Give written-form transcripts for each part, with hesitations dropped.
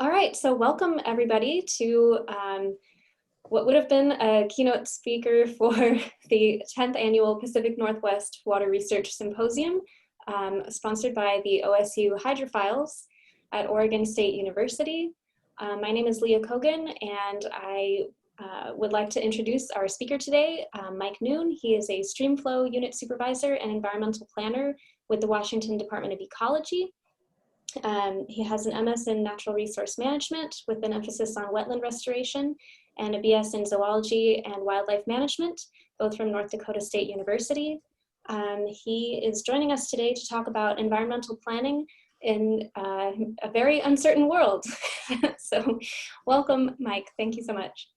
All right, so welcome everybody to what would have been a keynote speaker for the 10th Annual Pacific Northwest Water Research Symposium, sponsored by the OSU Hydrophiles at Oregon State University. My name is Leah Kogan, and I would like to introduce our speaker today, Mike Noone. He is a Streamflow Unit Supervisor and Environmental Planner with the Washington Department of Ecology. He has an MS in Natural Resource Management with an emphasis on wetland restoration and a BS in Zoology and Wildlife Management, both from North Dakota State University. He is joining us today to talk about environmental planning in a very uncertain world. So welcome, Mike. Thank you so much.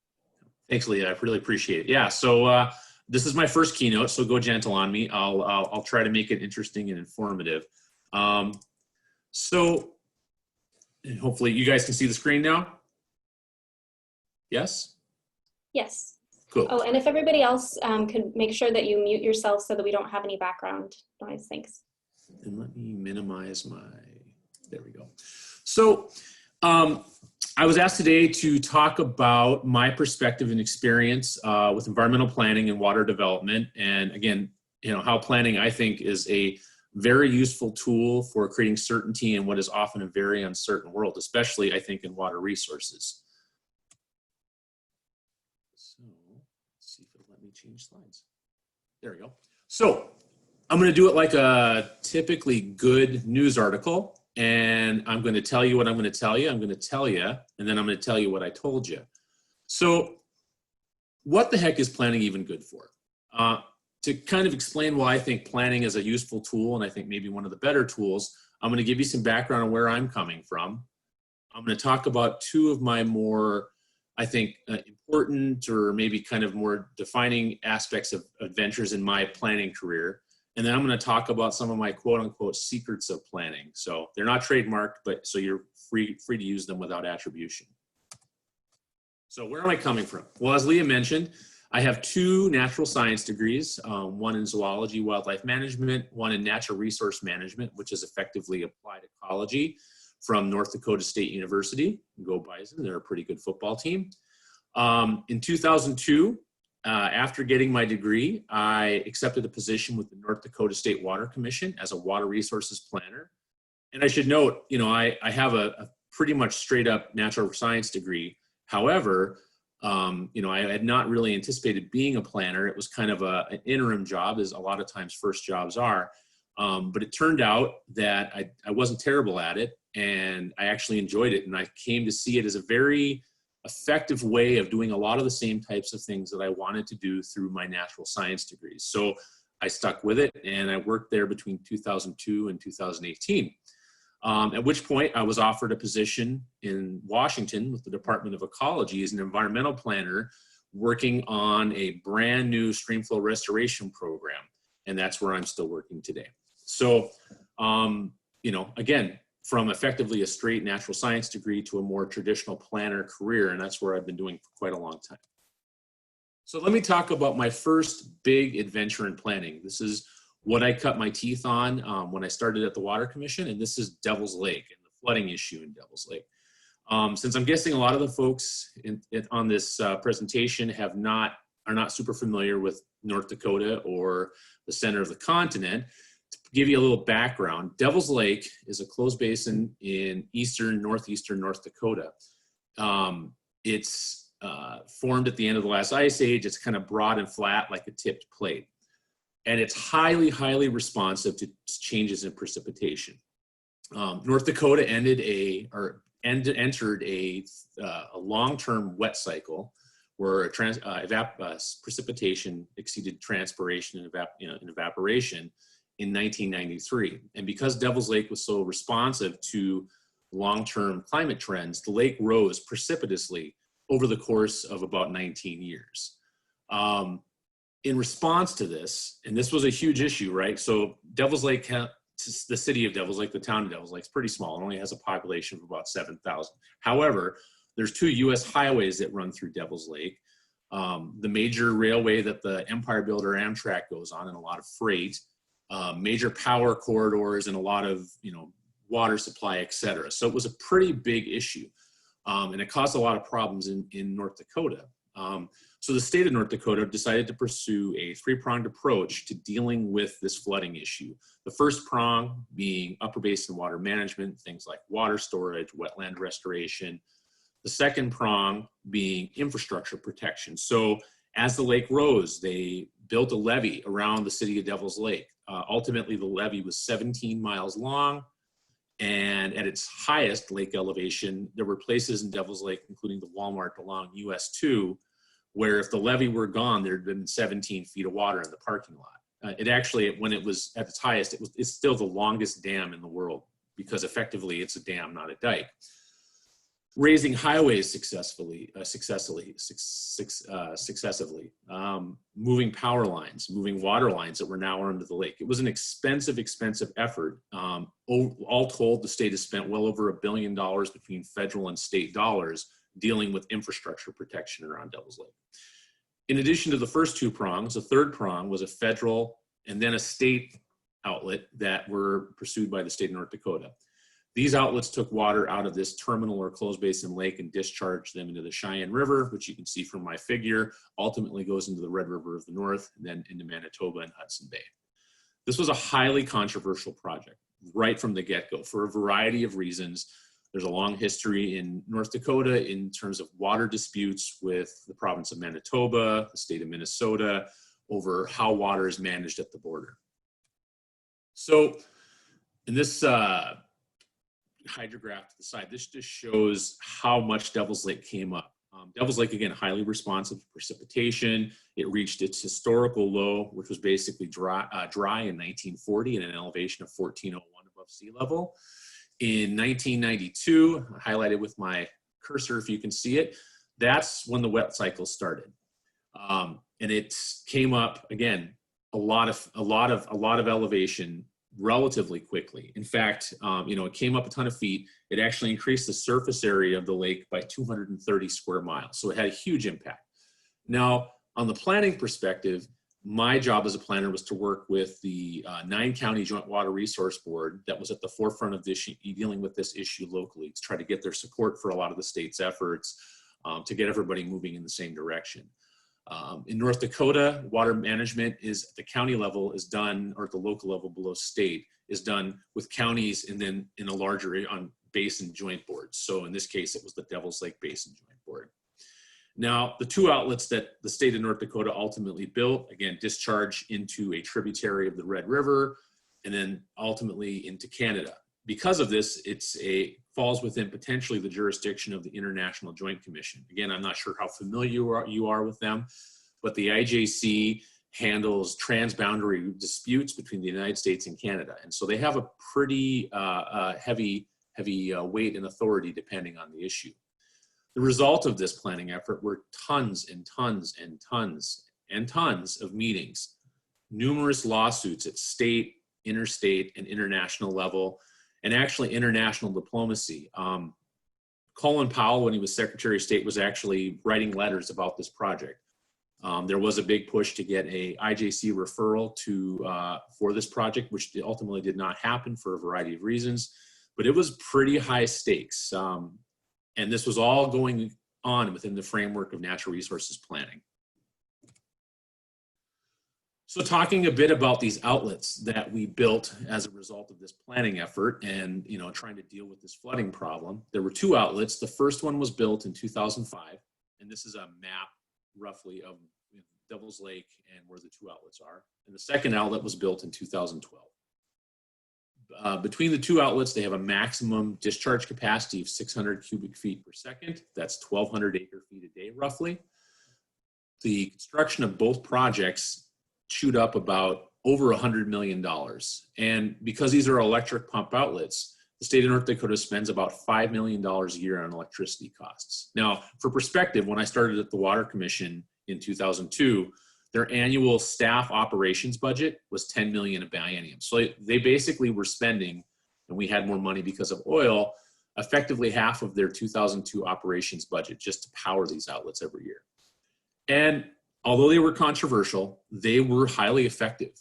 Thanks, Leah. I really appreciate it. Yeah, so this is my first keynote, so go gentle on me. I'll try to make it interesting and informative. So hopefully you guys can see the screen now. Yes? Yes. Cool. Oh, and if everybody else could make sure that you mute yourself so that we don't have any background noise. Thanks. And let me minimize there we go. So I was asked today to talk about my perspective and experience with environmental planning and water development. And again, how planning, I think, is a very useful tool for creating certainty in what is often a very uncertain world, especially, I think, in water resources. So let's see if it'll let me change slides. There we go. So I'm going to do it like a typically good news article, and I'm going to tell you what I'm going to tell you. I'm going to tell you, and then I'm going to tell you what I told you. So what the heck is planning even good for? To kind of explain why I think planning is a useful tool, and I think maybe one of the better tools, I'm going to give you some background on where I'm coming from. I'm going to talk about two of my more, I think, important or maybe kind of more defining aspects of adventures in my planning career. And then I'm going to talk about some of my quote unquote secrets of planning. So they're not trademarked, but so you're free to use them without attribution. So where am I coming from? Well, as Leah mentioned, I have two natural science degrees, one in zoology, wildlife management, one in natural resource management, which is effectively applied ecology from North Dakota State University. Go Bison, they're a pretty good football team. In 2002, after getting my degree, I accepted a position with the North Dakota State Water Commission as a water resources planner. And I should note, I have a pretty much straight up natural science degree. However, I had not really anticipated being a planner. It was kind of an interim job, as a lot of times first jobs are. But it turned out that I wasn't terrible at it, and I actually enjoyed it. And I came to see it as a very effective way of doing a lot of the same types of things that I wanted to do through my natural science degrees. So I stuck with it, and I worked there between 2002 and 2018. At which point I was offered a position in Washington with the Department of Ecology as an environmental planner working on a brand new streamflow restoration program. And that's where I'm still working today. So, again, from effectively a straight natural science degree to a more traditional planner career, and that's where I've been doing for quite a long time. So let me talk about my first big adventure in planning. This is what I cut my teeth on when I started at the Water Commission, and this is Devil's Lake and the flooding issue in Devil's Lake. Since I'm guessing a lot of the folks on this presentation are not super familiar with North Dakota or the center of the continent, to give you a little background, Devil's Lake is a closed basin in northeastern North Dakota. It's formed at the end of the last ice age. It's kind of broad and flat like a tipped plate. And it's highly, highly responsive to changes in precipitation. North Dakota entered a long-term wet cycle where precipitation exceeded transpiration and evaporation in 1993. And because Devil's Lake was so responsive to long-term climate trends, the lake rose precipitously over the course of about 19 years. In response to this, and this was a huge issue, right? So Devil's Lake, the city of Devil's Lake, the town of Devil's Lake is pretty small. It only has a population of about 7,000. However, there's two US highways that run through Devil's Lake. The major railway that the Empire Builder Amtrak goes on, and a lot of freight, major power corridors, and a lot of water supply, et cetera. So it was a pretty big issue. And it caused a lot of problems in North Dakota. So the state of North Dakota decided to pursue a three-pronged approach to dealing with this flooding issue. The first prong being upper basin water management, things like water storage, wetland restoration. The second prong being infrastructure protection. So as the lake rose, they built a levee around the city of Devil's Lake. Ultimately, the levee was 17 miles long, and at its highest lake elevation, there were places in Devil's Lake, including the Walmart along US 2, where if the levee were gone, there'd been 17 feet of water in the parking lot. It actually, when it was at its highest, it's still the longest dam in the world, because effectively it's a dam, not a dike. Raising highways successively, moving power lines, moving water lines that were now under the lake. It was an expensive effort. All told, the state has spent well over $1 billion between federal and state dollars dealing with infrastructure protection around Devil's Lake. In addition to the first two prongs, the third prong was a federal and then a state outlet that were pursued by the state of North Dakota. These outlets took water out of this terminal or closed basin lake and discharged them into the Cheyenne River, which you can see from my figure, ultimately goes into the Red River of the North, and then into Manitoba and Hudson Bay. This was a highly controversial project right from the get-go for a variety of reasons. There's a long history in North Dakota in terms of water disputes with the province of Manitoba, the state of Minnesota, over how water is managed at the border. So in this hydrograph to the side, this just shows how much Devil's Lake came up. Devil's Lake, again, highly responsive to precipitation. It reached its historical low, which was basically dry in 1940 at an elevation of 1401 above sea level. In 1992, highlighted with my cursor, if you can see it, that's when the wet cycle started. And it came up, again, a lot of elevation relatively quickly. In fact, it came up a ton of feet. It actually increased the surface area of the lake by 230 square miles. So it had a huge impact. Now, on the planning perspective, my job as a planner was to work with the 9-county Joint Water Resource Board that was at the forefront of this, dealing with this issue locally, to try to get their support for a lot of the state's efforts to get everybody moving in the same direction. In North Dakota, water management is at the county level is done, or at the local level below state, is done with counties and then in a larger on basin joint boards. So in this case, it was the Devil's Lake Basin Joint Board. Now, the two outlets that the state of North Dakota ultimately built, again, discharge into a tributary of the Red River and then ultimately into Canada. Because of this, falls within potentially the jurisdiction of the International Joint Commission. Again, I'm not sure how familiar you are with them, but the IJC handles transboundary disputes between the United States and Canada. And so they have a pretty heavy weight and authority depending on the issue. The result of this planning effort were tons and tons and tons and tons of meetings, numerous lawsuits at state, interstate, and international level, and actually international diplomacy. Colin Powell, when he was Secretary of State, was actually writing letters about this project. There was a big push to get a IJC referral for this project, which ultimately did not happen for a variety of reasons, but it was pretty high stakes. And this was all going on within the framework of natural resources planning. So talking a bit about these outlets that we built as a result of this planning effort and trying to deal with this flooding problem, there were two outlets. The first one was built in 2005, and this is a map roughly of Devil's Lake and where the two outlets are. And the second outlet was built in 2012. Between the two outlets, they have a maximum discharge capacity of 600 cubic feet per second. That's 1,200 acre feet a day, roughly. The construction of both projects chewed up about over $100 million. And because these are electric pump outlets, the state of North Dakota spends about $5 million a year on electricity costs. Now, for perspective, when I started at the Water Commission in 2002, their annual staff operations budget was $10 million a biennium. So they basically were spending, and we had more money because of oil, effectively half of their 2002 operations budget just to power these outlets every year. And although they were controversial, they were highly effective.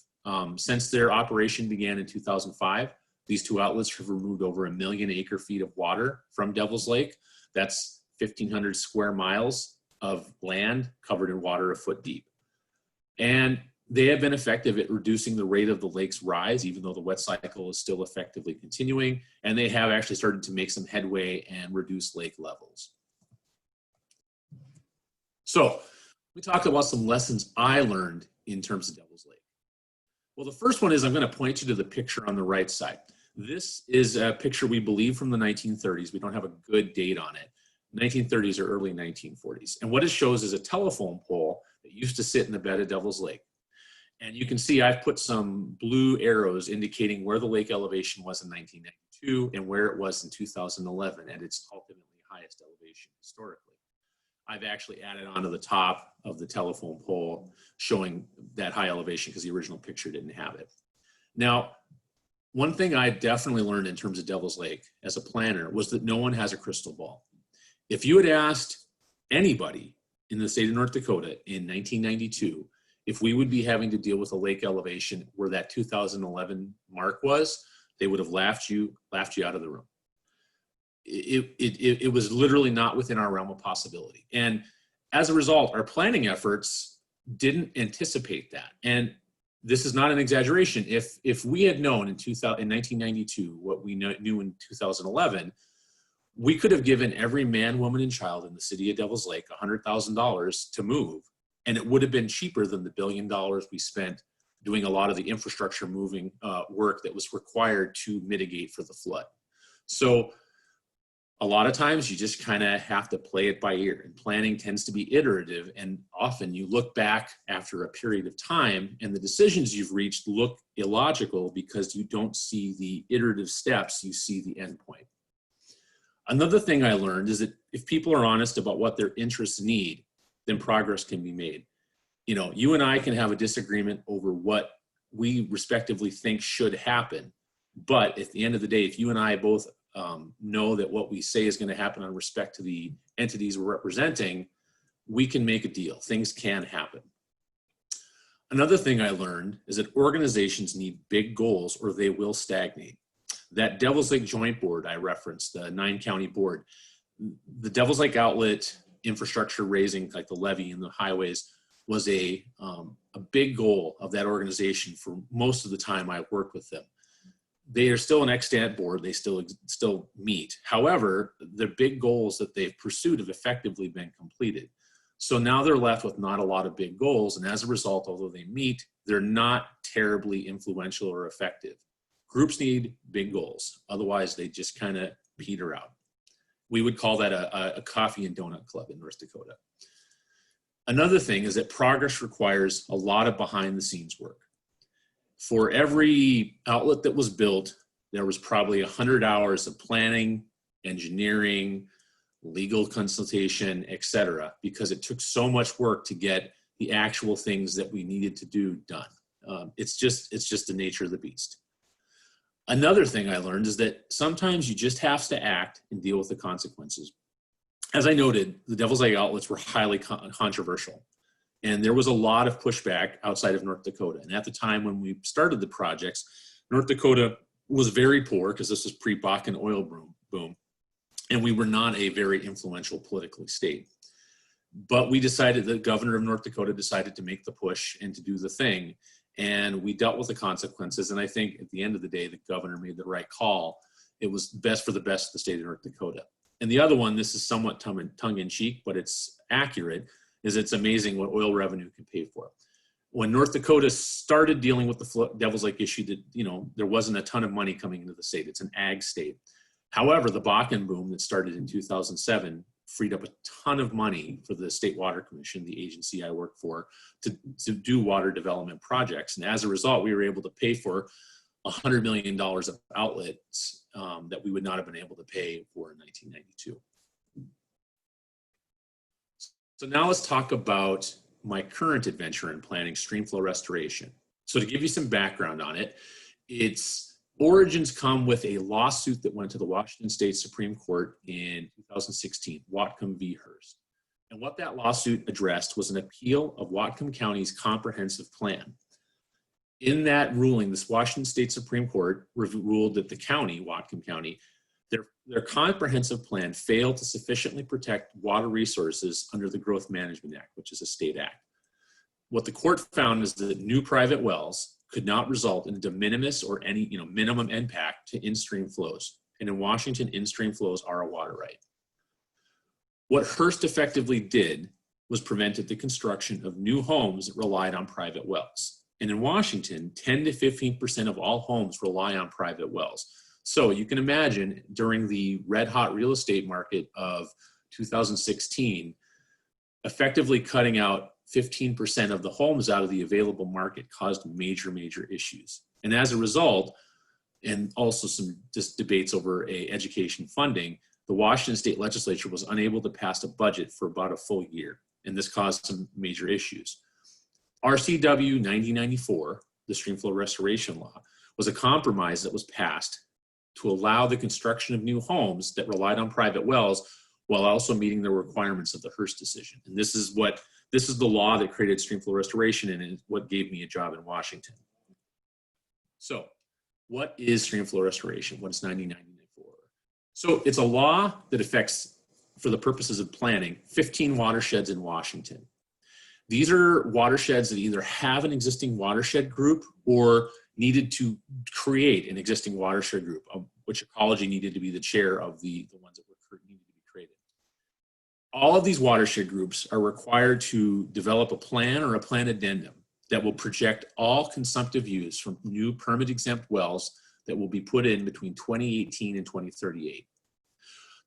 Since their operation began in 2005, these two outlets have removed over 1 million acre feet of water from Devil's Lake. That's 1,500 square miles of land covered in water a foot deep. And they have been effective at reducing the rate of the lake's rise, even though the wet cycle is still effectively continuing. And they have actually started to make some headway and reduce lake levels. So we talked about some lessons I learned in terms of Devil's Lake. Well, the first one is I'm going to point you to the picture on the right side. This is a picture we believe from the 1930s. We don't have a good date on it. 1930s or early 1940s. And what it shows is a telephone pole that used to sit in the bed of Devil's Lake. And you can see I've put some blue arrows indicating where the lake elevation was in 1992 and where it was in 2011 at its ultimately highest elevation historically. I've actually added onto the top of the telephone pole showing that high elevation because the original picture didn't have it. Now, one thing I definitely learned in terms of Devil's Lake as a planner was that no one has a crystal ball. If you had asked anybody in the state of North Dakota in 1992 if we would be having to deal with a lake elevation where that 2011 mark was, they would have laughed you out of the room. It was literally not within our realm of possibility. And as a result, our planning efforts didn't anticipate that. And this is not an exaggeration. If we had known in 1992 what we knew in 2011, we could have given every man, woman, and child in the city of Devil's Lake $100,000 to move, and it would have been cheaper than the $1 billion we spent doing a lot of the infrastructure moving work that was required to mitigate for the flood. So a lot of times you just kind of have to play it by ear, and planning tends to be iterative, and often you look back after a period of time and the decisions you've reached look illogical because you don't see the iterative steps, you see the end point. Another thing I learned is that if people are honest about what their interests need, then progress can be made. You know, you and I can have a disagreement over what we respectively think should happen. But at the end of the day, if you and I both know that what we say is going to happen on respect to the entities we're representing, we can make a deal. Things can happen. Another thing I learned is that organizations need big goals or they will stagnate. That Devil's Lake Joint Board I referenced, the 9-county board, the Devil's Lake outlet infrastructure raising, like the levee and the highways, was a big goal of that organization for most of the time I worked with them. They are still an extant board. They still meet. However, the big goals that they've pursued have effectively been completed. So now they're left with not a lot of big goals. And as a result, although they meet, they're not terribly influential or effective. Groups need big goals. Otherwise, they just kind of peter out. We would call that a coffee and donut club in North Dakota. Another thing is that progress requires a lot of behind the scenes work. For every outlet that was built, there was probably 100 hours of planning, engineering, legal consultation, etc., because it took so much work to get the actual things that we needed to do done. It's just the nature of the beast. Another thing I learned is that sometimes you just have to act and deal with the consequences. As I noted, the Devil's Lake outlets were highly controversial. And there was a lot of pushback outside of North Dakota. And at the time when we started the projects, North Dakota was very poor because this was pre-Bakken oil boom. And we were not a very influential politically state. But we decided, the governor of North Dakota decided to make the push and to do the thing. And we dealt with the consequences. And I think at the end of the day, the governor made the right call. It was best for the best of the state of North Dakota. And the other one, this is somewhat tongue in cheek, but it's accurate, is it's amazing what oil revenue can pay for. When North Dakota started dealing with the Devil's Lake issue, that, you know, there wasn't a ton of money coming into the state. It's an ag state. However, the Bakken boom that started in 2007 freed up a ton of money for the State Water Commission, the agency I work for, to do water development projects. And as a result, we were able to pay for $100 million of outlets that we would not have been able to pay for in 1992. So now let's talk about my current adventure in planning streamflow restoration. So to give you some background on it, its origins come with a lawsuit that went to the Washington State Supreme Court in 2016, Whatcom v. Hearst. And what that lawsuit addressed was an appeal of Whatcom County's comprehensive plan. In that ruling, this Washington State Supreme Court ruled that the county, Whatcom County, Their comprehensive plan failed to sufficiently protect water resources under the Growth Management Act, which is a state act. What the court found is that new private wells could not result in de minimis or any minimum impact to in-stream flows. And in Washington, in-stream flows are a water right. What Hearst effectively did was prevented the construction of new homes that relied on private wells. And in Washington, 10 to 15% of all homes rely on private wells. So you can imagine during the red hot real estate market of 2016, effectively cutting out 15% of the homes out of the available market caused major, major issues. And as a result, and also some just debates over education funding, the Washington State Legislature was unable to pass a budget for about a full year. And this caused some major issues. RCW 9094, the Streamflow Restoration Law, was a compromise that was passed to allow the construction of new homes that relied on private wells while also meeting the requirements of the Hearst decision. And this is the law that created streamflow restoration and what gave me a job in Washington. So what is streamflow restoration? What is 9094? So it's a law that affects, for the purposes of planning, 15 watersheds in Washington. These are watersheds that either have an existing watershed group or needed to create an existing watershed group, of which ecology needed to be the chair of the ones that needed to be created. All of these watershed groups are required to develop a plan or a plan addendum that will project all consumptive use from new permit-exempt wells that will be put in between 2018 and 2038.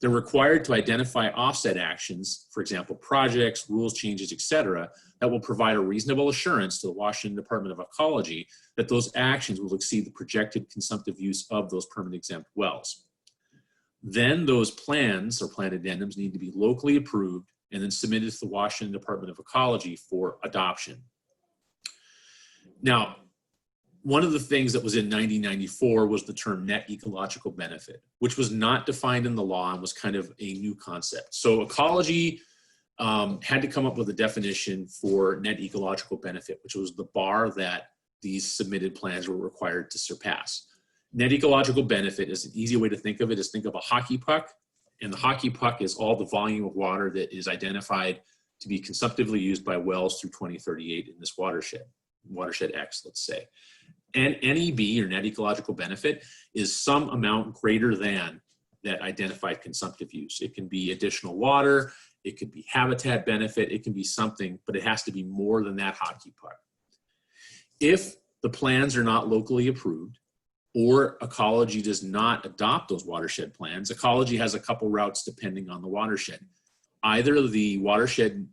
They're required to identify offset actions, for example, projects, rules changes, et cetera, that will provide a reasonable assurance to the Washington Department of Ecology that those actions will exceed the projected consumptive use of those permit-exempt wells. Then those plans or plan addendums need to be locally approved and then submitted to the Washington Department of Ecology for adoption. Now, one of the things that was in 9094 was the term net ecological benefit, which was not defined in the law and was kind of a new concept. So ecology had to come up with a definition for net ecological benefit, which was the bar that these submitted plans were required to surpass. Net ecological benefit is an easy way to think of it is think of a hockey puck, and the hockey puck is all the volume of water that is identified to be consumptively used by wells through 2038 in this watershed X, let's say. And NEB, or net ecological benefit, is some amount greater than that identified consumptive use. It can be additional water, it could be habitat benefit, it can be something, but it has to be more than that hockey puck. If the plans are not locally approved, or ecology does not adopt those watershed plans, ecology has a couple routes depending on the watershed. Either the watershed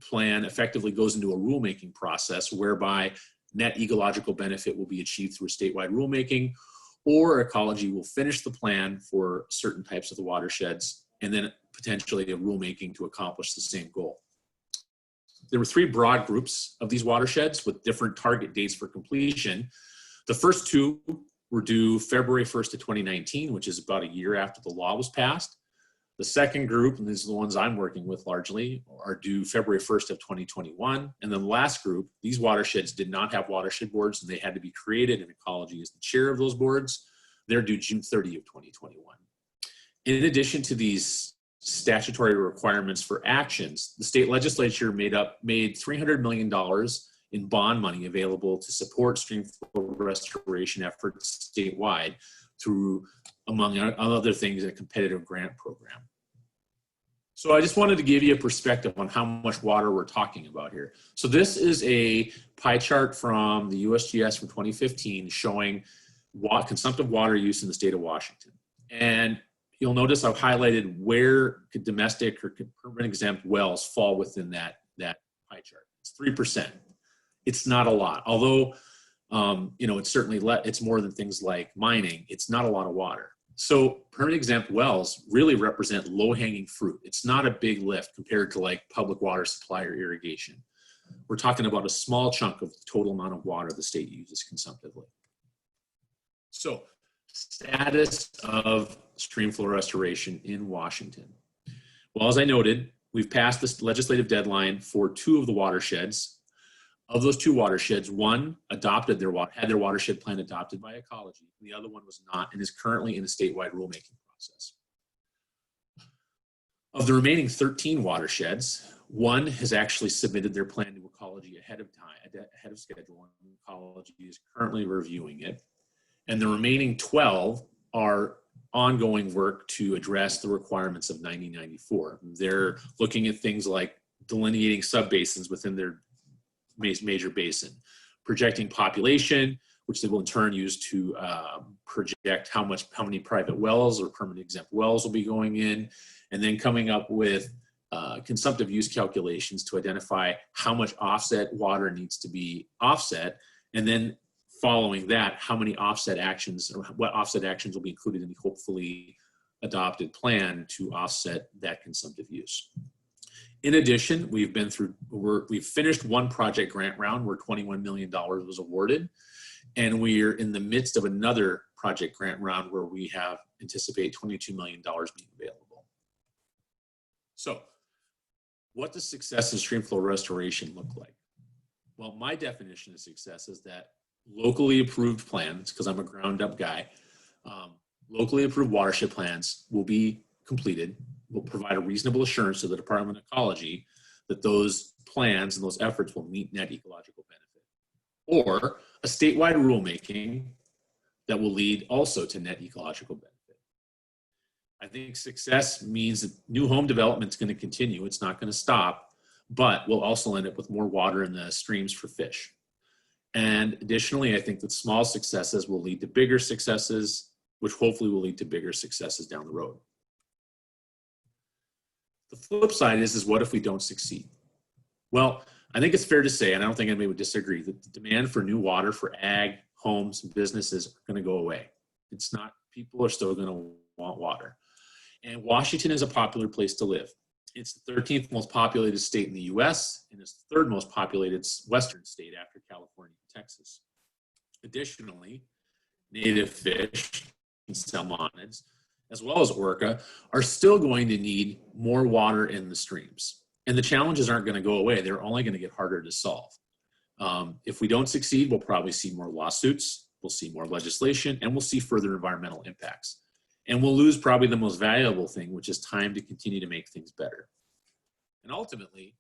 plan effectively goes into a rulemaking process whereby net ecological benefit will be achieved through a statewide rulemaking, or ecology will finish the plan for certain types of the watersheds and then potentially a rulemaking to accomplish the same goal. There were three broad groups of these watersheds with different target dates for completion. The first two were due February 1st of 2019, which is about a year after the law was passed. The second group, and these are the ones I'm working with largely, are due February 1st of 2021. And then the last group, these watersheds did not have watershed boards and they had to be created, and ecology is the chair of those boards. They're due June 30 of 2021. In addition to these statutory requirements for actions, the state legislature made $300 million in bond money available to support streamflow restoration efforts statewide through, among other things, a competitive grant program. So I just wanted to give you a perspective on how much water we're talking about here. So this is a pie chart from the USGS from 2015 showing consumptive water use in the state of Washington. And you'll notice I've highlighted where domestic or permit exempt wells fall within that pie chart. It's 3%. It's not a lot, although it's certainly it's more than things like mining. It's not a lot of water. So permit exempt wells really represent low-hanging fruit. It's not a big lift compared to like public water supply or irrigation. We're talking about a small chunk of the total amount of water the state uses consumptively. So status of streamflow restoration in Washington. Well, as I noted, we've passed this legislative deadline for two of the watersheds. Of those two watersheds, one had their watershed plan adopted by ecology, and the other one was not, and is currently in a statewide rulemaking process. Of the remaining 13 watersheds, one has actually submitted their plan to ecology ahead of schedule, and ecology is currently reviewing it. And the remaining 12 are ongoing work to address the requirements of 9094. They're looking at things like delineating subbasins within their major basin, projecting population, which they will in turn use to project how many private wells or permanent exempt wells will be going in, and then coming up with consumptive use calculations to identify how much offset water needs to be offset, and then following that, how many offset actions or what offset actions will be included in the hopefully adopted plan to offset that consumptive use. In addition, we've finished one project grant round where $21 million was awarded, and we're in the midst of another project grant round where we anticipate $22 million being available. So, what does success in streamflow restoration look like? Well, my definition of success is that locally approved plans, because I'm a ground up guy, locally approved watershed plans will be completed, will provide a reasonable assurance to the Department of Ecology that those plans and those efforts will meet net ecological benefit. Or a statewide rulemaking that will lead also to net ecological benefit. I think success means that new home development is going to continue. It's not going to stop, but we'll also end up with more water in the streams for fish. And additionally, I think that small successes will lead to bigger successes, which hopefully will lead to bigger successes down the road. The flip side is what if we don't succeed? Well, I think it's fair to say, and I don't think anybody would disagree, that the demand for new water for ag, homes, and businesses are going to go away. It's not, people are still going to want water. And Washington is a popular place to live. It's the 13th most populated state in the US, and it's the third most populated western state after California and Texas. Additionally, native fish and salmonids, as well as orca, are still going to need more water in the streams. And the challenges aren't going to go away. They're only going to get harder to solve. If we don't succeed, we'll probably see more lawsuits, we'll see more legislation, and we'll see further environmental impacts. And we'll lose probably the most valuable thing, which is time to continue to make things better. And ultimately,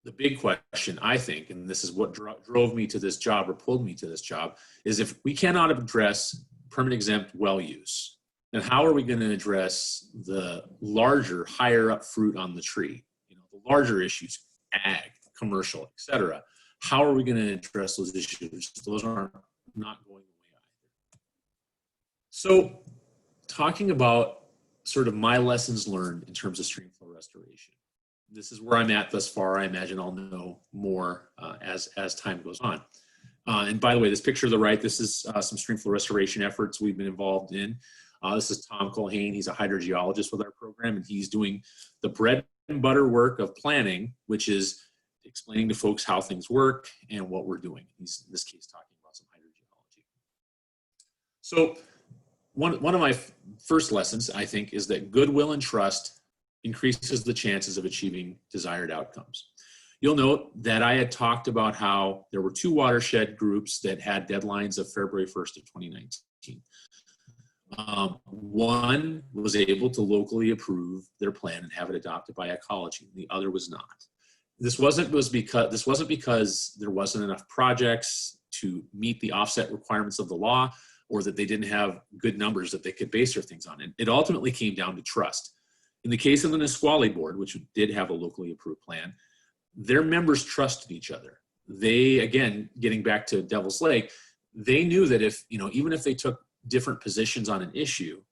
the big question, I think, and this is what drove me to this job or pulled me to this job, is if we cannot address permanent exempt well use, then how are we going to address the larger, higher up fruit on the tree? You know, the larger issues, ag, commercial, et cetera. How are we going to address those issues? Those are not going away either. So, talking about sort of my lessons learned in terms of streamflow restoration. This is where I'm at thus far. I imagine I'll know more as time goes on. And by the way, this picture to the right, this is some streamflow restoration efforts we've been involved in. This is Tom Culhane. He's a hydrogeologist with our program, and he's doing the bread and butter work of planning, which is explaining to folks how things work and what we're doing. He's, in this case, talking about some hydrogeology. So one of my first lessons, I think, is that goodwill and trust increases the chances of achieving desired outcomes. You'll note that I had talked about how there were two watershed groups that had deadlines of February 1st of 2019. One was able to locally approve their plan and have it adopted by ecology. The other was not. This wasn't because there wasn't enough projects to meet the offset requirements of the law, or that they didn't have good numbers that they could base their things on. And it ultimately came down to trust. In the case of the Nisqually board, which did have a locally approved plan, their members trusted each other. They, again, getting back to Devil's Lake, they knew that even if they took different positions on an issue,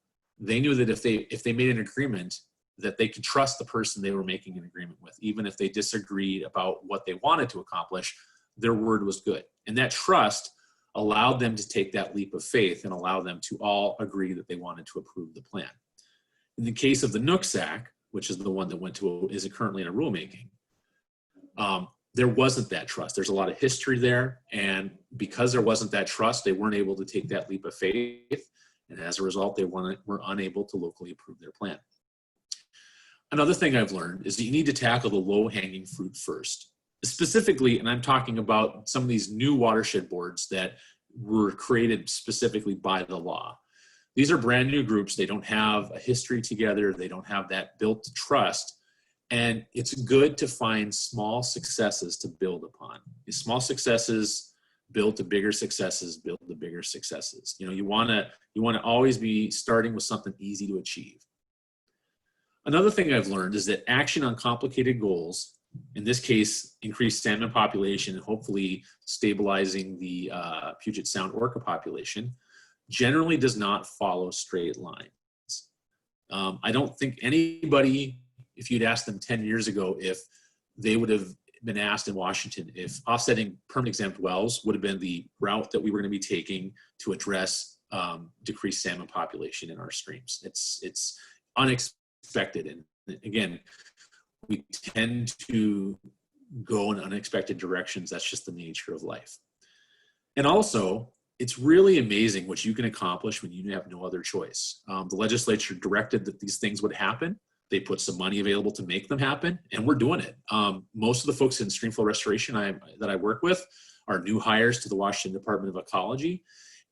they knew that if they made an agreement, that they could trust the person they were making an agreement with. Even if they disagreed about what they wanted to accomplish, their word was good. And that trust allowed them to take that leap of faith and allow them to all agree that they wanted to approve the plan. In the case of the Nooksack, which is the one that is currently in a rulemaking, there wasn't that trust. There's a lot of history there, and because there wasn't that trust, they weren't able to take that leap of faith, and as a result, they were unable to locally approve their plan. Another thing I've learned is that you need to tackle the low-hanging fruit first. Specifically, and I'm talking about some of these new watershed boards that were created specifically by the law. These are brand new groups. They don't have a history together. They don't have that built trust. And it's good to find small successes to build upon. These small successes build to bigger successes, build to bigger successes. You know, you want to always be starting with something easy to achieve. Another thing I've learned is that action on complicated goals, in this case, increased salmon population and hopefully stabilizing the Puget Sound orca population, generally does not follow straight lines. I don't think anybody, if you'd asked them 10 years ago if they would have been asked in Washington if offsetting permanent exempt wells would have been the route that we were going to be taking to address decreased salmon population in our streams. It's unexpected. And again, we tend to go in unexpected directions. That's just the nature of life. And also, it's really amazing what you can accomplish when you have no other choice. The legislature directed that these things would happen. They put some money available to make them happen, and we're doing it. Most of the folks in streamflow restoration that I work with are new hires to the Washington Department of Ecology,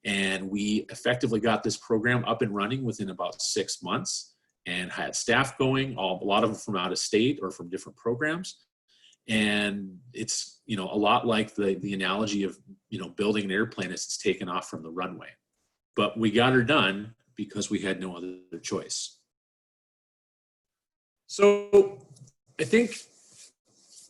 and we effectively got this program up and running within about 6 months and had staff going, a lot of them from out of state or from different programs. And it's, you know, a lot like the analogy of, you know, building an airplane as it's taken off from the runway. But we got her done because we had no other choice. So I think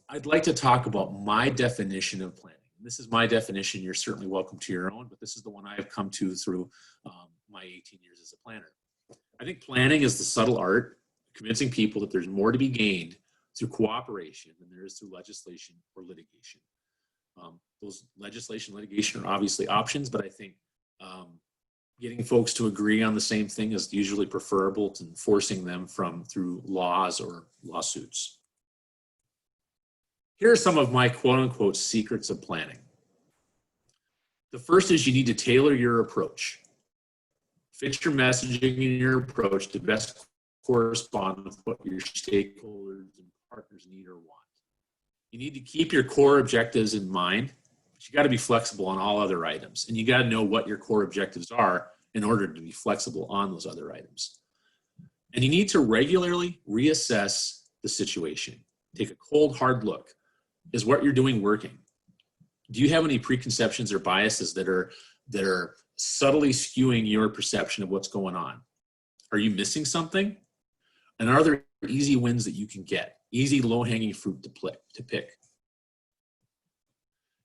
I'd like to talk about my definition of planning. This is my definition. You're certainly welcome to your own, but this is the one I've come to through my 18 years as a planner. I think planning is the subtle art of convincing people that there's more to be gained through cooperation than there is through legislation or litigation. Those legislation, litigation are obviously options, but I think getting folks to agree on the same thing is usually preferable to forcing them through laws or lawsuits. Here are some of my quote unquote secrets of planning. The first is you need to tailor your approach. Fit your messaging and your approach to best correspond with what your stakeholders and partners need or want. You need to keep your core objectives in mind, but you got to be flexible on all other items. And you got to know what your core objectives are in order to be flexible on those other items. And you need to regularly reassess the situation. Take a cold, hard look. Is what you're doing working? Do you have any preconceptions or biases that are subtly skewing your perception of what's going on? Are you missing something? And are there easy wins that you can get? Easy, low-hanging fruit to pick.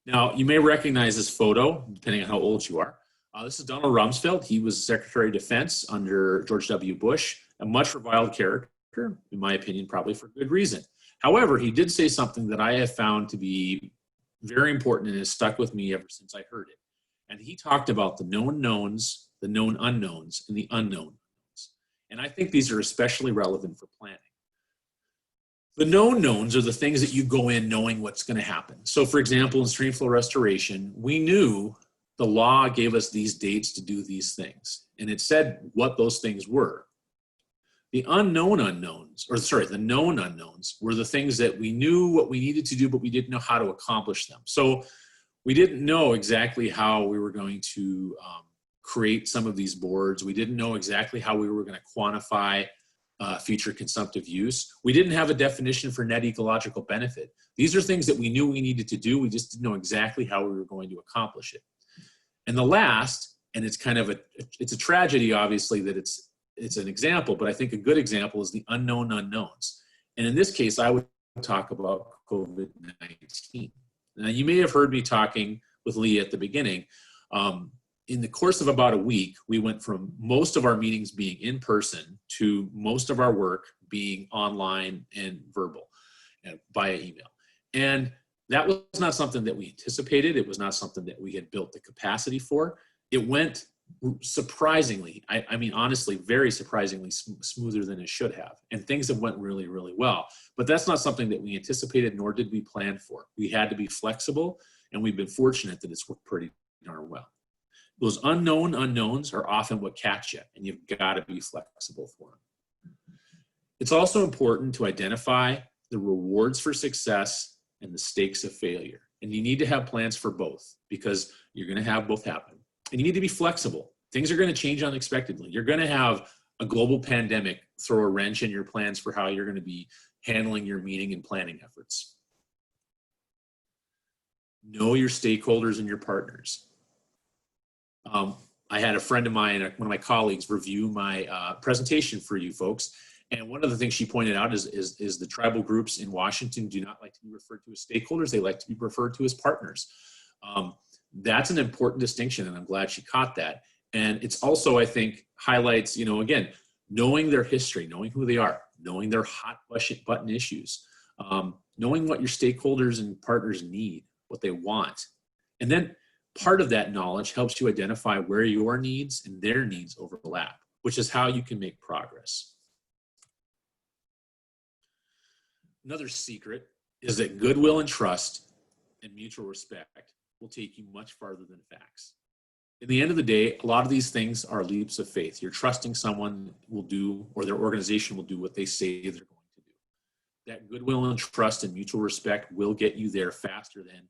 Now, you may recognize this photo, depending on how old you are. This is Donald Rumsfeld. He was Secretary of Defense under George W. Bush, a much reviled character, in my opinion, probably for good reason. However, he did say something that I have found to be very important and has stuck with me ever since I heard it. And he talked about the known knowns, the known unknowns, and the unknown unknowns. And I think these are especially relevant for planning. The known knowns are the things that you go in knowing what's going to happen. So for example, in streamflow restoration, we knew the law gave us these dates to do these things. And it said what those things were. The unknown unknowns, or sorry, the known unknowns were the things that we knew what we needed to do, but we didn't know how to accomplish them. So we didn't know exactly how we were going to create some of these boards. We didn't know exactly how we were going to quantify future consumptive use. We didn't have a definition for net ecological benefit. These are things that we knew we needed to do. We just didn't know exactly how we were going to accomplish it. And the last, and it's kind of it's a tragedy, obviously, that it's an example, but I think a good example is the unknown unknowns. And in this case, I would talk about COVID-19. Now, you may have heard me talking with Lee at the beginning. In the course of about a week, we went from most of our meetings being in person to most of our work being online and verbal and via email. And that was not something that we anticipated. It was not something that we had built the capacity for. It went surprisingly, I mean, honestly, very surprisingly smoother than it should have. And things have went really, really well. But that's not something that we anticipated, nor did we plan for. We had to be flexible, and we've been fortunate that it's worked pretty darn well. Those unknown unknowns are often what catch you, and you've got to be flexible for them. It's also important to identify the rewards for success and the stakes of failure. And you need to have plans for both, because you're going to have both happen. And you need to be flexible. Things are going to change unexpectedly. You're going to have a global pandemic throw a wrench in your plans for how you're going to be handling your meeting and planning efforts. Know your stakeholders and your partners. I had a friend of mine, one of my colleagues, review my presentation for you folks. And one of the things she pointed out is the tribal groups in Washington do not like to be referred to as stakeholders. They like to be referred to as partners. That's an important distinction, and I'm glad she caught that. And it's also, I think, highlights, again, knowing their history, knowing who they are, knowing their hot button issues, knowing what your stakeholders and partners need, what they want. And then part of that knowledge helps you identify where your needs and their needs overlap, which is how you can make progress. Another secret is that goodwill and trust and mutual respect will take you much farther than facts. In the end of the day, a lot of these things are leaps of faith. You're trusting someone will do, or their organization will do what they say they're going to do. That goodwill and trust and mutual respect will get you there faster than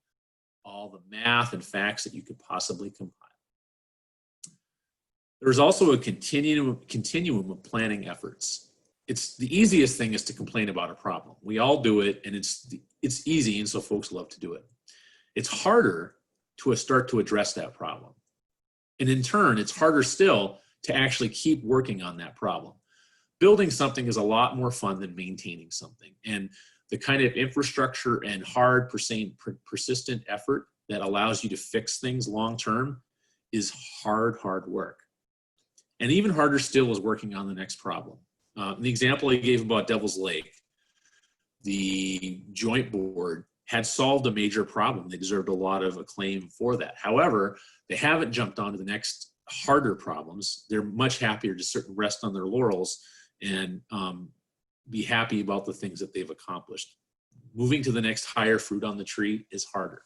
all the math and facts that you could possibly compile. There's also a continuum of planning efforts. It's the easiest thing is to complain about a problem. We all do it, and it's easy, and so folks love to do it. It's harder to start to address that problem. And in turn, it's harder still to actually keep working on that problem. Building something is a lot more fun than maintaining something. And the kind of infrastructure and hard, persistent effort that allows you to fix things long-term is hard work. And even harder still is working on the next problem. The example I gave about Devil's Lake, the joint board had solved a major problem. They deserved a lot of acclaim for that. However, they haven't jumped on to the next harder problems. They're much happier to rest on their laurels and be happy about the things that they've accomplished. Moving to the next higher fruit on the tree is harder.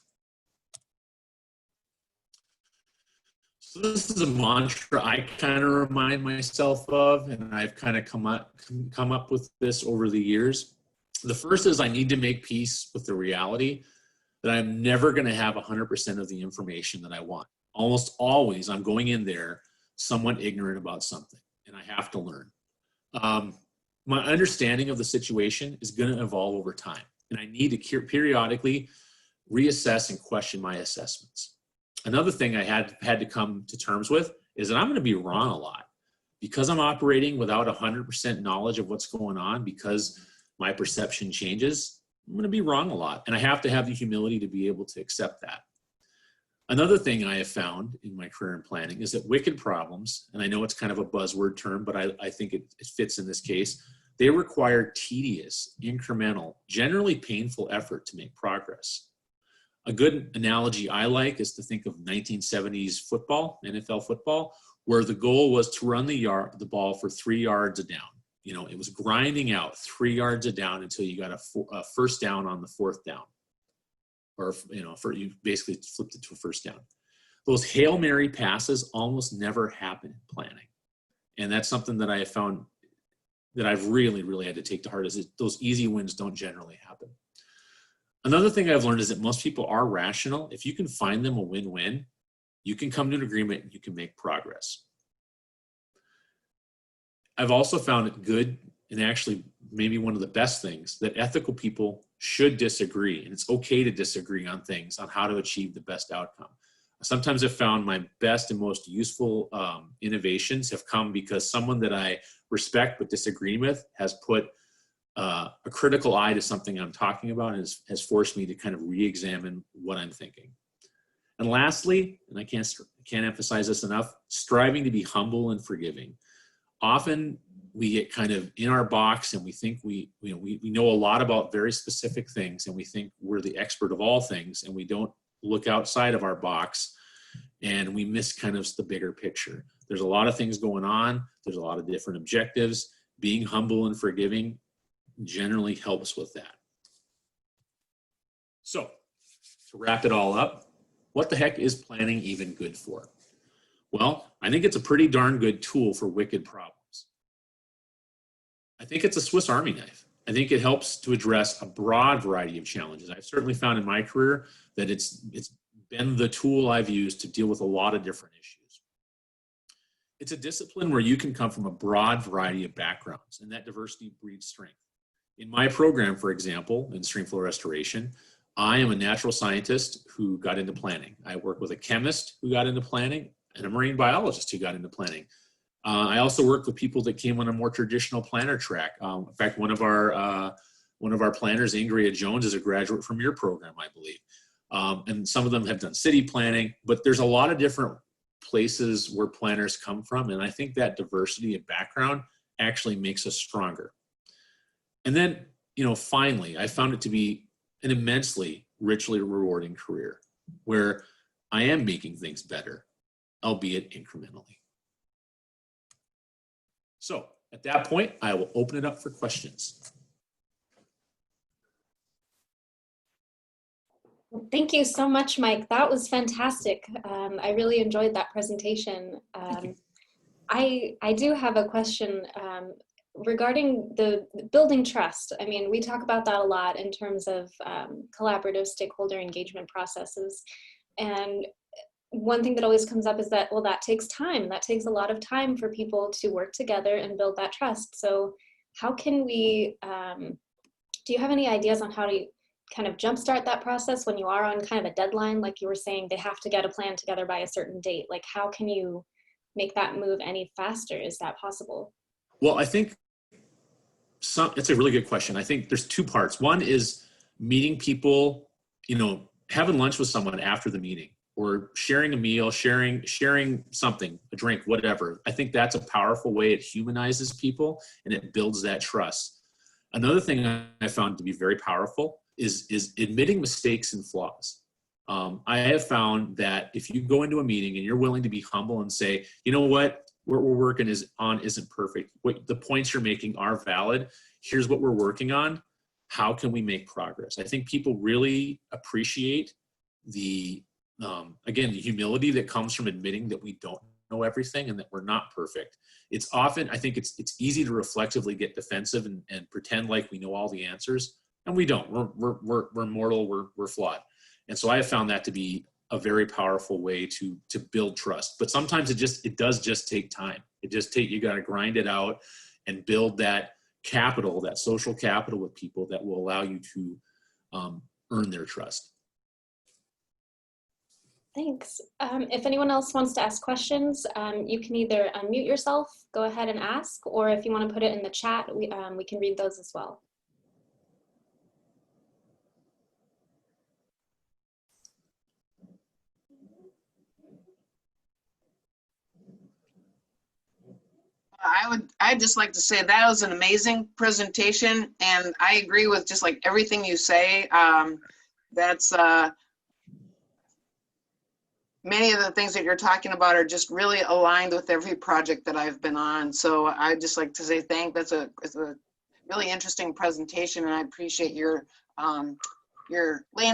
So this is a mantra I kind of remind myself of, and I've kind of come up with this over the years. The first is I need to make peace with the reality that I'm never going to have 100% of the information that I want. Almost always, I'm going in there somewhat ignorant about something, and I have to learn. My understanding of the situation is going to evolve over time, and I need to periodically reassess and question my assessments. Another thing I had to come to terms with is that I'm going to be wrong a lot. Because I'm operating without 100% knowledge of what's going on, because my perception changes, I'm going to be wrong a lot. And I have to have the humility to be able to accept that. Another thing I have found in my career in planning is that wicked problems, and I know it's kind of a buzzword term, but I think it fits in this case, they require tedious, incremental, generally painful effort to make progress. A good analogy I like is to think of 1970s football, NFL football, where the goal was to run the ball for 3 yards a down. It was grinding out 3 yards a down until you got a first down on the fourth down. Or, you basically flipped it to a first down. Those Hail Mary passes almost never happen in planning. And that's something that I have found that I've really had to take to heart, is that those easy wins don't generally happen. Another thing I've learned is that most people are rational. If you can find them a win-win, you can come to an agreement and you can make progress. I've also found it good, and actually maybe one of the best things, that ethical people should disagree, and it's okay to disagree on things, on how to achieve the best outcome. Sometimes I've found my best and most useful innovations have come because someone that I respect but disagree with has put a critical eye to something I'm talking about, and has forced me to kind of re-examine what I'm thinking. And lastly, and I can't emphasize this enough, striving to be humble and forgiving. Often we get kind of in our box, and we think we know a lot about very specific things, and we think we're the expert of all things, and we don't look outside of our box, and we miss kind of the bigger picture. There's a lot of things going on. There's a lot of different objectives. Being humble and forgiving generally helps with that. So, to wrap it all up, what the heck is planning even good for? Well, I think it's a pretty darn good tool for wicked problems. I think it's a Swiss Army knife. I think it helps to address a broad variety of challenges. I've certainly found in my career that it's been the tool I've used to deal with a lot of different issues. It's a discipline where you can come from a broad variety of backgrounds, and that diversity breeds strength. In my program, for example, in streamflow restoration, I am a natural scientist who got into planning. I work with a chemist who got into planning and a marine biologist who got into planning. I also work with people that came on a more traditional planner track. In fact, one of our planners, Ingrid Jones, is a graduate from your program, I believe. And some of them have done city planning, but there's a lot of different places where planners come from. And I think that diversity of background actually makes us stronger. And then, finally, I found it to be an immensely richly rewarding career where I am making things better, albeit incrementally. So at that point, I will open it up for questions. Thank you so much, Mike. That was fantastic. I really enjoyed that presentation. I do have a question regarding the building trust. I mean, we talk about that a lot in terms of collaborative stakeholder engagement processes. And one thing that always comes up is that, well, that takes time. That takes a lot of time for people to work together and build that trust. So how can we, do you have any ideas on how to kind of jumpstart that process when you are on kind of a deadline? Like you were saying, they have to get a plan together by a certain date. Like how can you make that move any faster? Is that possible? Well, I think it's a really good question. I think there's two parts. One is meeting people, having lunch with someone after the meeting or sharing a meal, sharing something, a drink, whatever. I think that's a powerful way. It humanizes people and it builds that trust. Another thing I found to be very powerful is admitting mistakes and flaws. I have found that if you go into a meeting and you're willing to be humble and say, you know what we're working on isn't perfect. What the points you're making are valid. Here's what we're working on. How can we make progress? I think people really appreciate the humility that comes from admitting that we don't know everything and that we're not perfect. It's often, I think it's easy to reflexively get defensive and pretend like we know all the answers, and we don't. We're mortal. We're flawed, and so I have found that to be a very powerful way to build trust. But sometimes it does just take time. You got to grind it out and build that capital, that social capital with people that will allow you to earn their trust. Thanks. If anyone else wants to ask questions, you can either unmute yourself, go ahead and ask, or if you want to put it in the chat, we can read those as well. I'd just like to say that was an amazing presentation, and I agree with just like everything you say. That's many of the things that you're talking about are just really aligned with every project that I've been on. So I'd just like to say it's a really interesting presentation, and I appreciate your laying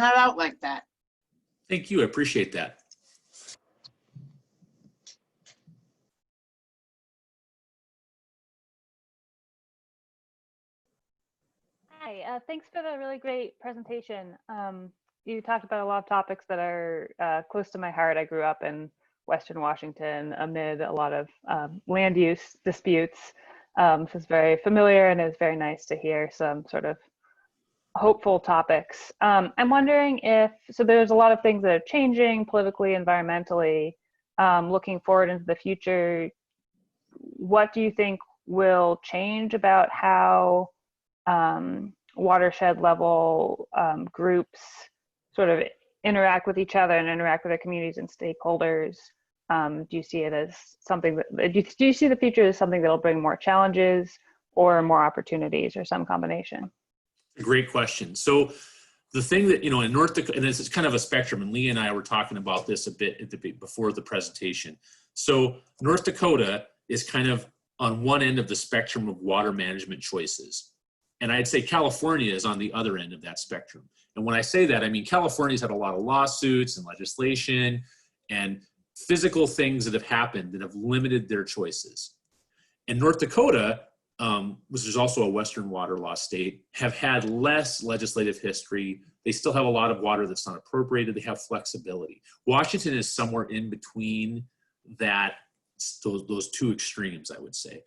it out like that. Thank you. I appreciate that. Hi, thanks for the really great presentation. You talked about a lot of topics that are close to my heart. I grew up in Western Washington amid a lot of land use disputes. This is very familiar, and it's very nice to hear some sort of hopeful topics. I'm wondering so there's a lot of things that are changing politically, environmentally. Looking forward into the future, what do you think will change about how watershed level groups sort of interact with each other and interact with their communities and stakeholders? Do you see it as something that, do you see the future as something that'll bring more challenges or more opportunities, or some combination? Great question. So the thing that, in North Dakota, and this is kind of a spectrum, and Lee and I were talking about this a bit before the presentation. So North Dakota is kind of on one end of the spectrum of water management choices. And I'd say California is on the other end of that spectrum. And when I say that, I mean, California's had a lot of lawsuits and legislation and physical things that have happened that have limited their choices. And North Dakota, which is also a Western water law state, have had less legislative history. They still have a lot of water that's not appropriated. They have flexibility. Washington is somewhere in between that those two extremes, I would say.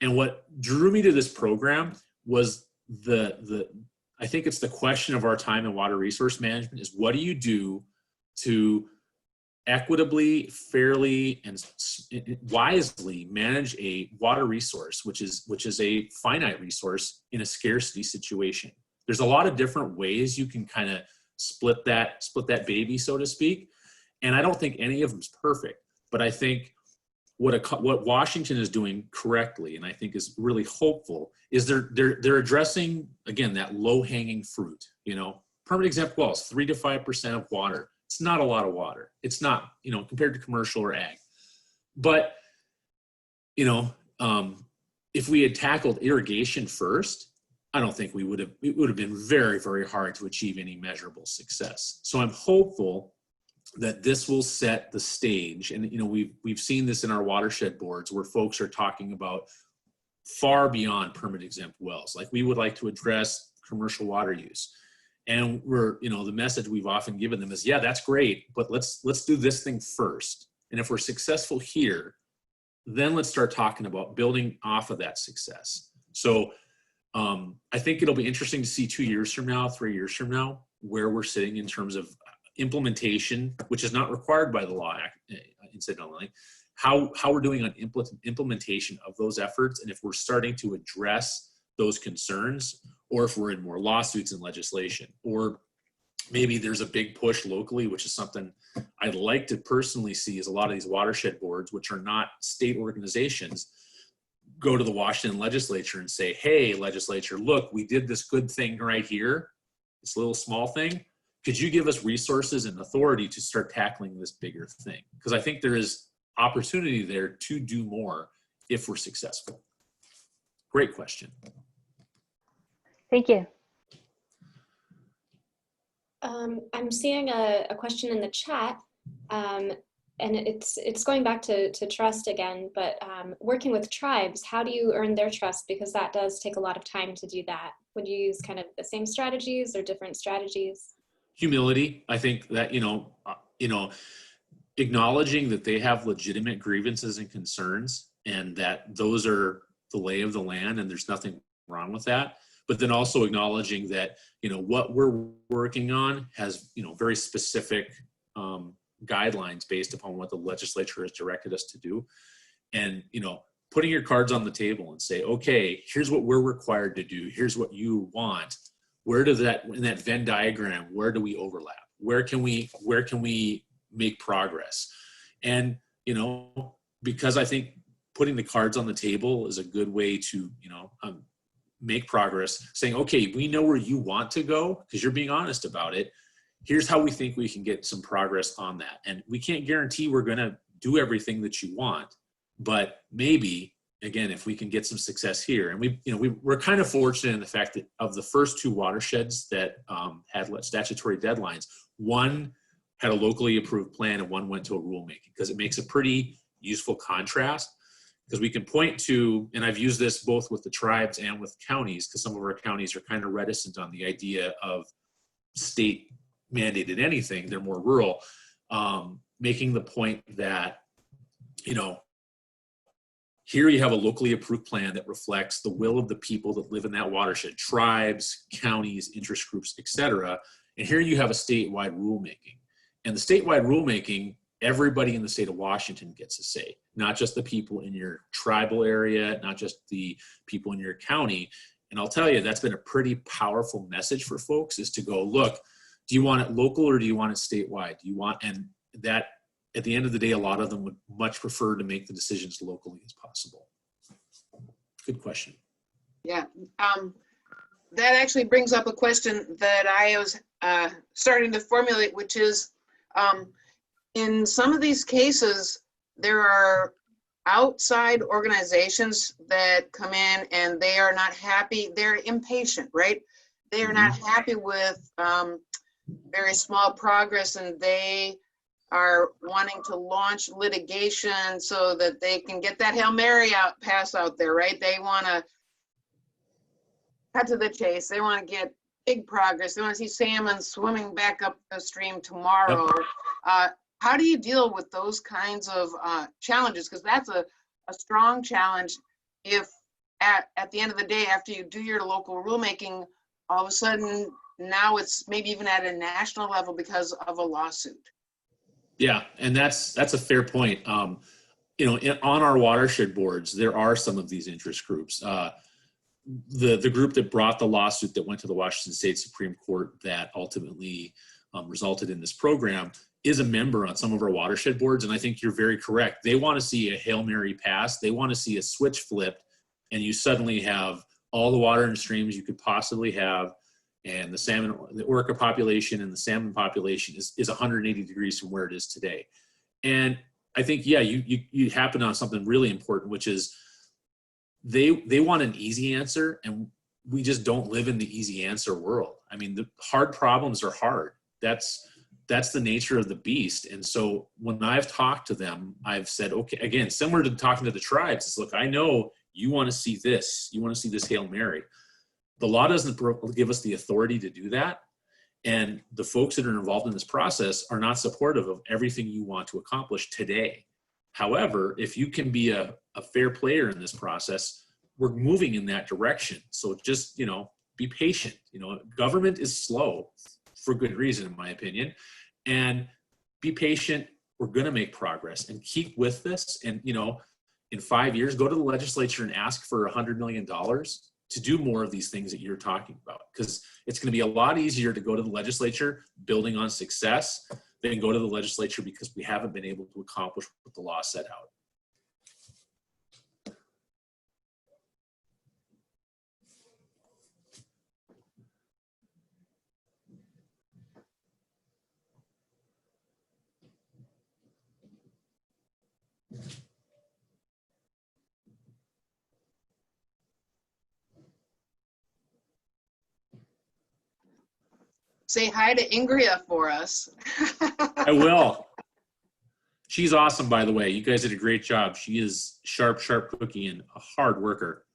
And what drew me to this program was I think it's the question of our time in water resource management is, what do you do to equitably, fairly, and wisely manage a water resource, which is a finite resource in a scarcity situation? There's a lot of different ways you can kind of split that baby, so to speak. And I don't think any of them's perfect, but I think what Washington is doing correctly, and I think is really hopeful, is they're addressing, again, that low-hanging fruit. You know, permanent exempt wells, 3 to 5% of water. It's not a lot of water. It's not, you know, compared to commercial or ag. But, you know, if we had tackled irrigation first, I don't think it would have been very, very hard to achieve any measurable success. So I'm hopeful that this will set the stage. And, you know, we've seen this in our watershed boards where folks are talking about far beyond permit exempt wells. Like, we would like to address commercial water use. And you know, the message we've often given them is, yeah, that's great, but let's do this thing first. And if we're successful here, then let's start talking about building off of that success. So I think it'll be interesting to see 2 years from now, 3 years from now, where we're sitting in terms of implementation, which is not required by the law, incidentally, how we're doing on implementation of those efforts, and if we're starting to address those concerns, or if we're in more lawsuits and legislation, or maybe there's a big push locally, which is something I'd like to personally see, is a lot of these watershed boards, which are not state organizations, go to the Washington legislature and say, hey, legislature, look, we did this good thing right here, this little small thing. Could you give us resources and authority to start tackling this bigger thing? Because I think there is opportunity there to do more if we're successful. Great question. Thank you. I'm seeing a question in the chat, and it's going back to trust again, but working with tribes, how do you earn their trust? Because that does take a lot of time to do that. Would you use kind of the same strategies or different strategies? Humility. I think that, you know, acknowledging that they have legitimate grievances and concerns, and that those are the lay of the land, and there's nothing wrong with that. But then also acknowledging that, you know, what we're working on has, you know, very specific guidelines based upon what the legislature has directed us to do. And, you know, putting your cards on the table and say, okay, here's what we're required to do. Here's what you want. Where does that, in that Venn diagram, where do we overlap? Where can we make progress? And, you know, because I think putting the cards on the table is a good way to, you know, make progress, saying, okay, we know where you want to go because you're being honest about it. Here's how we think we can get some progress on that. And we can't guarantee we're going to do everything that you want, but maybe, again, if we can get some success here. And we're kind of fortunate in the fact that of the first 2 watersheds that had statutory deadlines, one had a locally approved plan and one went to a rulemaking, because it makes a pretty useful contrast. Because we can point to, and I've used this both with the tribes and with counties, because some of our counties are kind of reticent on the idea of state mandated anything. They're more rural, making the point that, you know, here you have a locally approved plan that reflects the will of the people that live in that watershed, tribes, counties, interest groups, etc. And here you have a statewide rulemaking. And the statewide rulemaking, everybody in the state of Washington gets a say, not just the people in your tribal area, not just the people in your county. And I'll tell you, that's been a pretty powerful message for folks, is to go, look, do you want it local or do you want it statewide? Do you want, and that at the end of the day, a lot of them would much prefer to make the decisions locally as possible. Good question. Yeah, that actually brings up a question that I was starting to formulate, which is, in some of these cases, there are outside organizations that come in and they are not happy. They're impatient, right? They are not happy with very small progress, and they are wanting to launch litigation so that they can get that Hail Mary pass out there, right? They want to cut to the chase. They want to get big progress. They want to see salmon swimming back up the stream tomorrow. Yep. how do you deal with those kinds of challenges? Because that's a strong challenge if at the end of the day, after you do your local rulemaking, all of a sudden now it's maybe even at a national level because of a lawsuit. Yeah, and that's a fair point. You know, on our watershed boards, there are some of these interest groups. The group that brought the lawsuit that went to the Washington State Supreme Court that ultimately resulted in this program is a member on some of our watershed boards, and I think you're very correct. They want to see a Hail Mary pass. They want to see a switch flipped, and you suddenly have all the water and streams you could possibly have, and the salmon, the orca population and the salmon population is 180 degrees from where it is today. And I think, yeah, you happened on something really important, which is they want an easy answer, and we just don't live in the easy answer world. I mean, the hard problems are hard. That's the nature of the beast. And so when I've talked to them, I've said, okay, again, similar to talking to the tribes, it's look, I know you want to see this. You want to see this Hail Mary. The law doesn't give us the authority to do that. And the folks that are involved in this process are not supportive of everything you want to accomplish today. However, if you can be a fair player in this process, we're moving in that direction. So just, you know, be patient. You know, government is slow for good reason, in my opinion. And be patient. We're going to make progress and keep with this. And, you know, in 5 years, go to the legislature and ask for $100 million to do more of these things that you're talking about, because it's going to be a lot easier to go to the legislature building on success than go to the legislature because we haven't been able to accomplish what the law set out. Say hi to Ingria for us. I will. She's awesome, by the way. You guys did a great job. She is sharp cookie and a hard worker.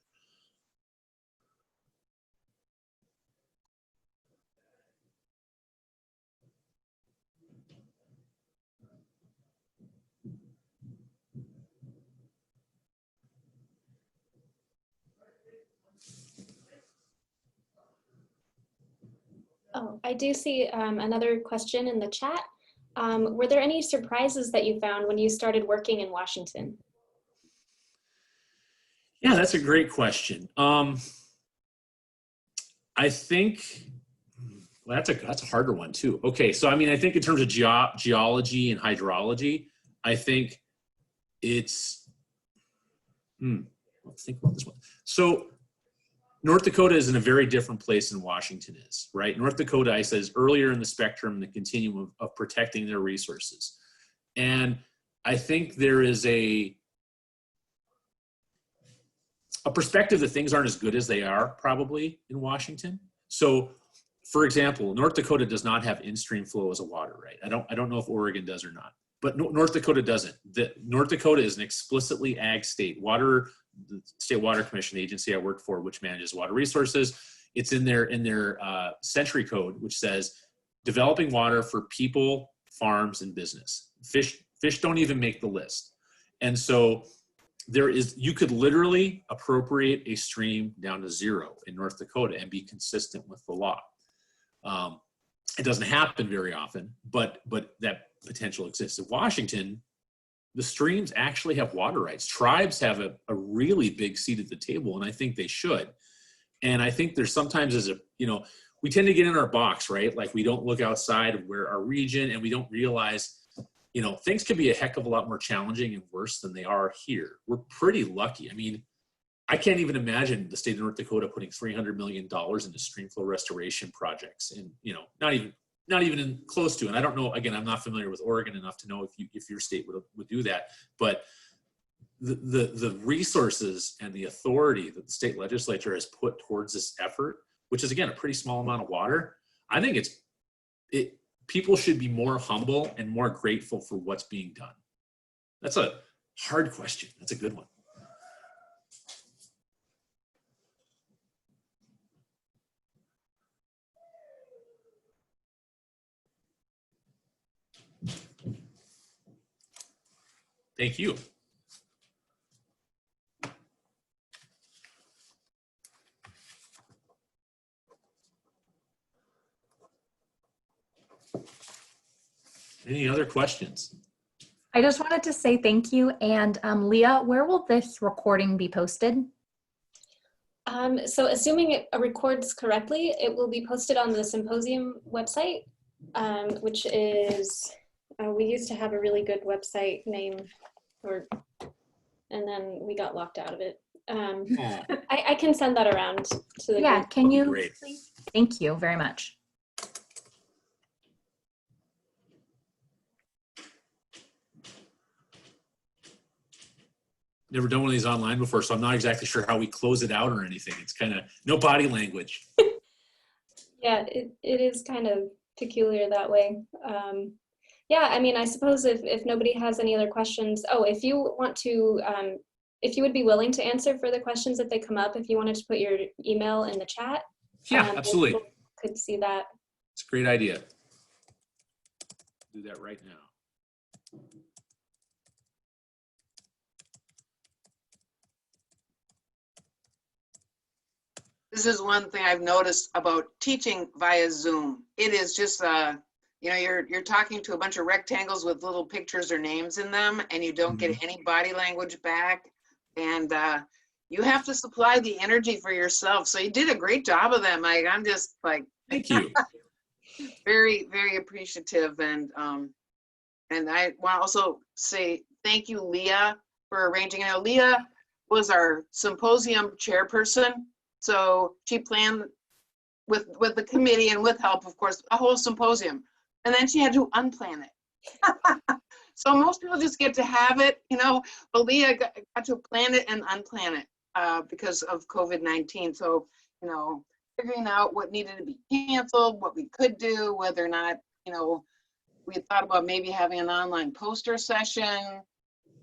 Oh, I do see another question in the chat. Were there any surprises that you found when you started working in Washington? Yeah, that's a great question. I think, well, that's a harder one too. Okay, so I mean, I think in terms of geology and hydrology, I think it's, let's think about this one. So North Dakota is in a very different place than Washington is, right? North Dakota, I said, is earlier in the spectrum, the continuum of protecting their resources. And I think there is a perspective that things aren't as good as they are probably in Washington. So for example, North Dakota does not have in-stream flow as a water right. I don't know if Oregon does or not, but North Dakota doesn't. North Dakota is an explicitly ag state. The State Water Commission, the agency I worked for, which manages water resources, it's in their century code, which says developing water for people, farms, and business. Fish don't even make the list. And so you could literally appropriate a stream down to 0 in North Dakota and be consistent with the law. It doesn't happen very often, but that potential exists. In Washington, the streams actually have water rights. Tribes have a really big seat at the table, and I think they should. And I think there's sometimes we tend to get in our box, right? Like we don't look outside of where our region, and we don't realize, things can be a heck of a lot more challenging and worse than they are here. We're pretty lucky. I mean, I can't even imagine the state of North Dakota putting $300 million into stream flow restoration projects, and not even close to. And I don't know. Again, I'm not familiar with Oregon enough to know if your state would do that. But the resources and the authority that the state legislature has put towards this effort, which is again a pretty small amount of water, I think people should be more humble and more grateful for what's being done. That's a hard question. That's a good one. Thank you. Any other questions? I just wanted to say thank you. And Leah, where will this recording be posted? So assuming it records correctly, it will be posted on the Symposium website, which is, we used to have a really good website name, and then we got locked out of it. I can send that around to the Yeah, group. can you? Great. Please? Thank you very much. Never done one of these online before, so I'm not exactly sure how we close it out or anything. It's kind of no body language. Yeah, it is kind of peculiar that way. Yeah, I mean, I suppose if nobody has any other questions, if you want to, if you would be willing to answer further questions if they come up, if you wanted to put your email in the chat. Yeah, absolutely. People could see that. It's a great idea. Do that right now. This is one thing I've noticed about teaching via Zoom. It is just, you know, you're talking to a bunch of rectangles with little pictures or names in them, and you don't get any body language back. And you have to supply the energy for yourself. So you did a great job of that, Mike. I'm just like, Thank you. very, very appreciative. And I want to also say thank you, Leah, for arranging. You know, Leah was our symposium chairperson. So she planned with the committee and with help, of course, a whole symposium. And then she had to unplan it. So most people just get to have it, you know, but Leah got to plan it and unplan it because of COVID-19. So, you know, figuring out what needed to be canceled, what we could do, whether or not, you know, we had thought about maybe having an online poster session.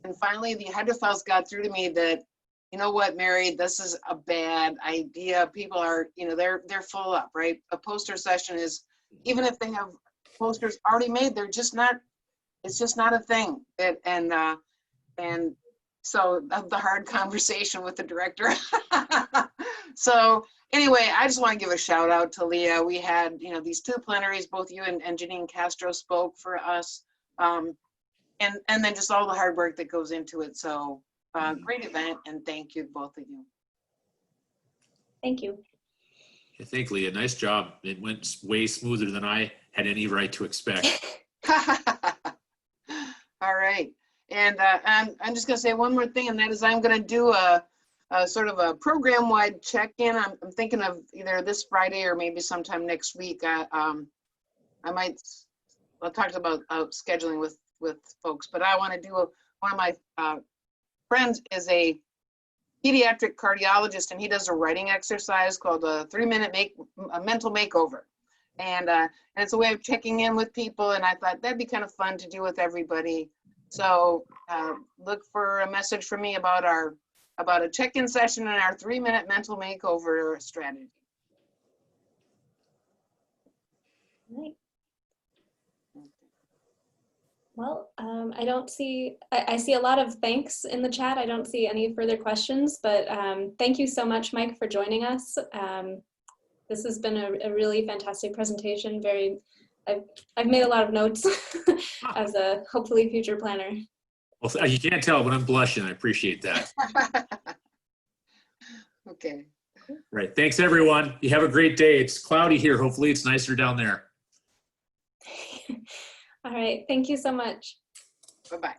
And finally, the Hydrophiles got through to me that, you know what, Mary, this is a bad idea. People are, you know, they're full up, right? A poster session is, even if they have posters already made, they're just not, it's just not a thing. And so the hard conversation with the director. So anyway, I just want to give a shout out to Leah. We had, you know, these two plenaries, both you and Janine Castro spoke for us. And then just all the hard work that goes into it. So great event, and thank you, both of you. Thank you. Yeah, thank Leah. Nice job. It went way smoother than I had any right to expect. All right. And I'm just going to say one more thing, and that is I'm going to do a sort of a program-wide check-in. I'm thinking of either this Friday or maybe sometime next week. I'll talk about scheduling with folks, but I want to do one of my friends is a pediatric cardiologist, and he does a writing exercise called a 3-minute mental makeover. And it's a way of checking in with people, and I thought that'd be kind of fun to do with everybody. So look for a message from me about a check-in session and our 3-minute mental makeover strategy. Right. Well, I don't see, I see a lot of thanks in the chat. I don't see any further questions, but thank you so much, Mike, for joining us. This has been a really fantastic presentation. I've made a lot of notes as a hopefully future planner. Well, you can't tell, but I'm blushing. I appreciate that. Okay. Right. Thanks, everyone. You have a great day. It's cloudy here. Hopefully it's nicer down there. All right. Thank you so much. Bye-bye.